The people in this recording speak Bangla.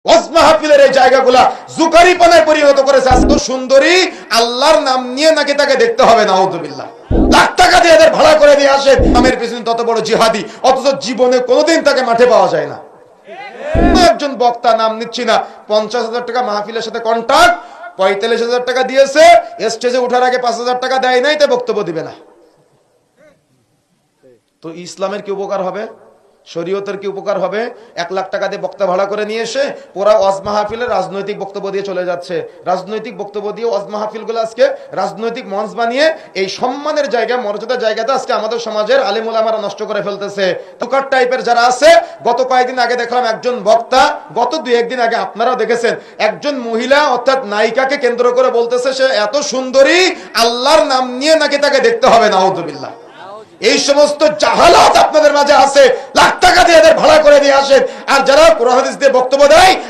ওয়াজ মাহফিলের এই জায়গাগুলা জুকারিপানায় পরিণত করেছে। আজকে সুন্দরী আল্লাহর নাম নিয়ে নাকি তাকে দেখতে হবে, নাউযুবিল্লাহ। লাখ টাকা দিয়ে এদের ভাড়া করে দিয়ে আসে, নামের পিছনে তত বড় জিহাদি, অথচ জীবনে কোনোদিন তাকে মাঠে পাওয়া যায় না। একজন বক্তা, নাম নিচ্ছি না, 50,000 টাকা মাহফিলের সাথে কন্ট্রাক্ট, 45,000 টাকা দিয়েছে, স্টেজে ওঠার আগে 5,000 টাকা দেয় নাই, তাই বক্তব্য দিবে না। তো ইসলামের কি উপকার হবে? শরীয়তের কি উপকার হবে? 1 লাখ টাকা দিয়ে বক্তা ভাড়া করে নিয়ে এসে পুরা ওয়াজ মাহফিলে রাজনৈতিক বক্তব্য দিয়ে চলে যাচ্ছে। রাজনৈতিক বক্তব্য দিয়ে ওয়াজ মাহফিলগুলো আজকে রাজনৈতিক মঞ্চ বানিয়ে এই সম্মানের জায়গা, মর্যাদার জায়গাটা আজকে আমাদের সমাজের আলেম ওলামারা নষ্ট করে ফেলতেছে। তুকার টাইপের যারা আছে, গত কয়েকদিন আগে দেখলাম একজন বক্তা, গত 2-1 দিন আগে আপনারাও দেখেছেন, একজন মহিলা অর্থাৎ নায়িকাকে কেন্দ্র করে বলতেছে সে এত সুন্দরী, আল্লাহর নাম নিয়ে নাকি তাকে দেখতে হবে, নাউযুবিল্লাহ। এই সমস্ত জাহালাত আপনাদের মাঝে আছে, লাখ টাকা দিয়ে এদের ভাড়া করে দিয়ে আসেন। আর যারা কোরআন হাদিস দিয়ে বক্তব্য দেয়,